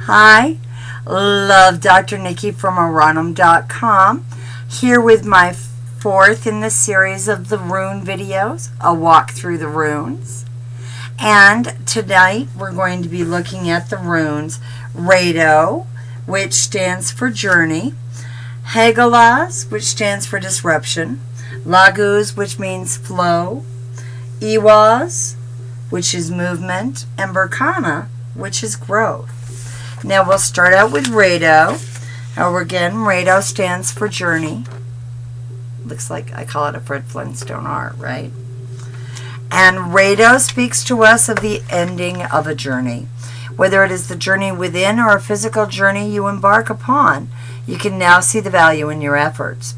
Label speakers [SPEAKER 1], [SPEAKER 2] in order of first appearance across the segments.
[SPEAKER 1] Hi, love Dr. Nikki from Aranum.com, here with my fourth in the series of the rune videos, a walk through the runes. And tonight we're going to be looking at the runes Rado, which stands for journey, Hagalaz, which stands for disruption, Laguz, which means flow, Iwaz, which is movement, and Berkana, which is growth. Now we'll start out with Rado. Rado stands for journey. Looks like I call it a Fred Flintstone art, right? And Rado speaks to us of the ending of a journey. Whether it is the journey within or a physical journey you embark upon, you can now see the value in your efforts.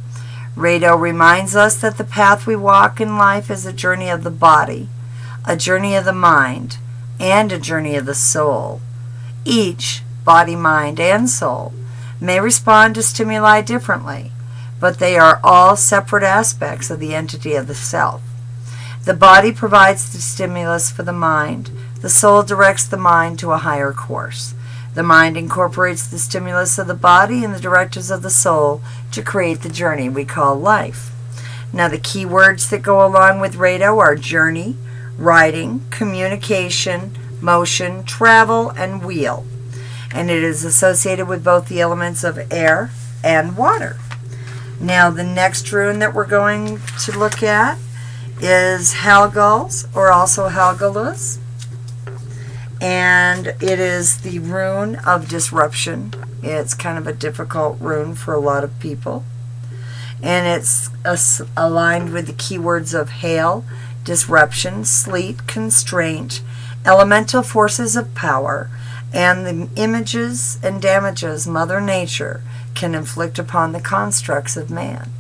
[SPEAKER 1] Rado reminds us that the path we walk in life is a journey of the body, a journey of the mind, and a journey of the soul. Each, body, mind, and soul, may respond to stimuli differently, but they are all separate aspects of the entity of the self. The body provides the stimulus for the mind. The soul directs the mind to a higher course. The mind incorporates the stimulus of the body and the directives of the soul to create the journey we call life. Now, the key words that go along with Rado are journey, riding, communication, motion, travel, and wheel. And it is associated with both the elements of air and water. Now, the next rune that we're going to look at is Halgals, or also Halgalus. And it is the rune of disruption. It's kind of a difficult rune for a lot of people. And it's aligned with the keywords of hail, disruption, sleet, constraint, elemental forces of power, and the images and damages Mother Nature can inflict upon the constructs of man.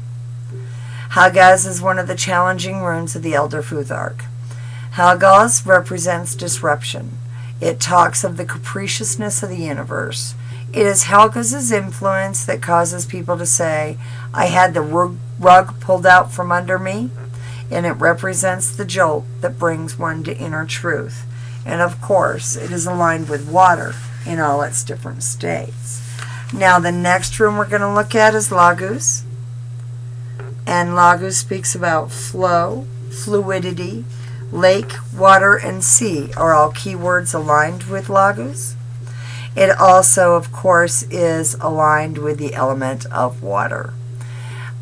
[SPEAKER 1] Halgaz is one of the challenging runes of the Elder Futhark. Halgaz represents disruption. It talks of the capriciousness of the universe. It is Halgaz's influence that causes people to say, I had the rug pulled out from under me, and it represents the jolt that brings one to inner truth. And of course, it is aligned with water in all its different states. Now, the next rune we're going to look at is Laguz. And Laguz speaks about flow, fluidity, lake, water, and sea are all keywords aligned with Laguz. It also, of course, is aligned with the element of water.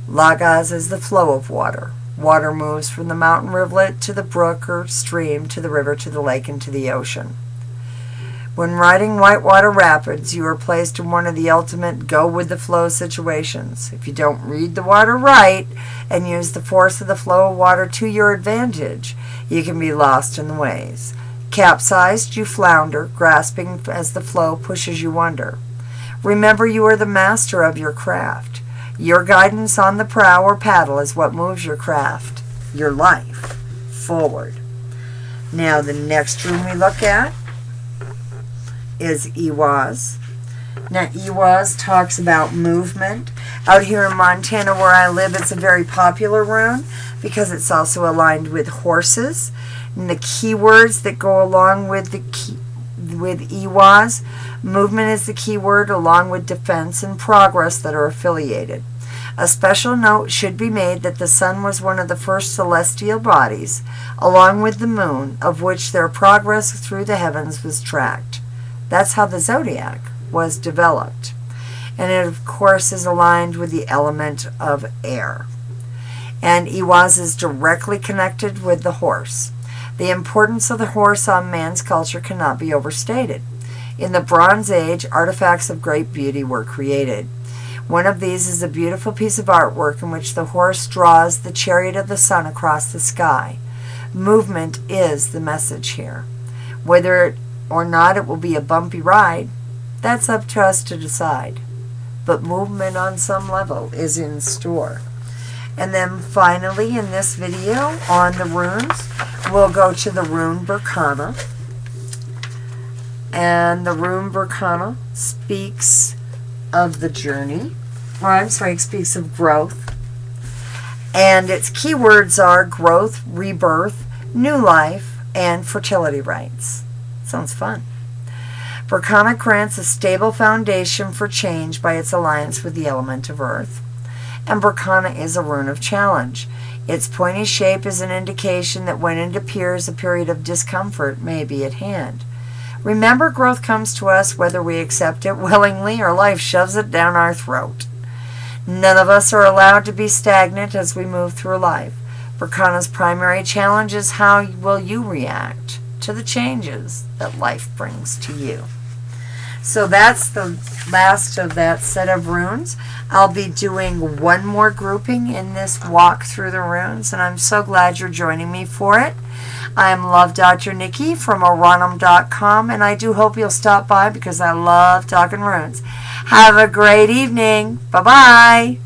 [SPEAKER 1] Lagaz is the flow of water. Water moves from the mountain rivulet to the brook or stream to the river to the lake and to the ocean. When riding whitewater rapids, you are placed in one of the ultimate go-with-the-flow situations. If you don't read the water right and use the force of the flow of water to your advantage, you can be lost in the waves. Capsized, you flounder, grasping as the flow pushes you under. Remember, you are the master of your craft. Your guidance on the prow or paddle is what moves your craft, your life, forward. Now, the next rune we look at is Iwaz. Now, Iwaz talks about movement. Out here in Montana where I live, it's a very popular rune because it's also aligned with horses. And the keywords that go along with Iwaz, movement is the key word along with defense and progress that are affiliated. A special note should be made that the sun was one of the first celestial bodies, along with the moon, of which their progress through the heavens was tracked. That's how the zodiac was developed. And it, of course, is aligned with the element of air. And Iwaz is directly connected with the horse. The importance of the horse on man's culture cannot be overstated. In the Bronze Age, artifacts of great beauty were created. One of these is a beautiful piece of artwork in which the horse draws the chariot of the sun across the sky. Movement is the message here. Whether or not it will be a bumpy ride, that's up to us to decide. But movement on some level is in store. And then finally in this video on the runes, we'll go to the rune Berkana. And the rune Berkana speaks of the journey. It speaks of growth. And its keywords are growth, rebirth, new life, and fertility rites. Sounds fun. Berkana grants a stable foundation for change by its alliance with the element of earth. And Berkana is a rune of challenge. Its pointy shape is an indication that when it appears, a period of discomfort may be at hand. Remember, growth comes to us whether we accept it willingly or life shoves it down our throat. None of us are allowed to be stagnant as we move through life. Berkana's primary challenge is how will you react to the changes that life brings to you. So that's the last of that set of runes. I'll be doing one more grouping in this walk through the runes, and I'm so glad you're joining me for it. I'm Love Dr. Nikki from Oranum.com, and I do hope you'll stop by because I love talking runes. Have a great evening. Bye-bye.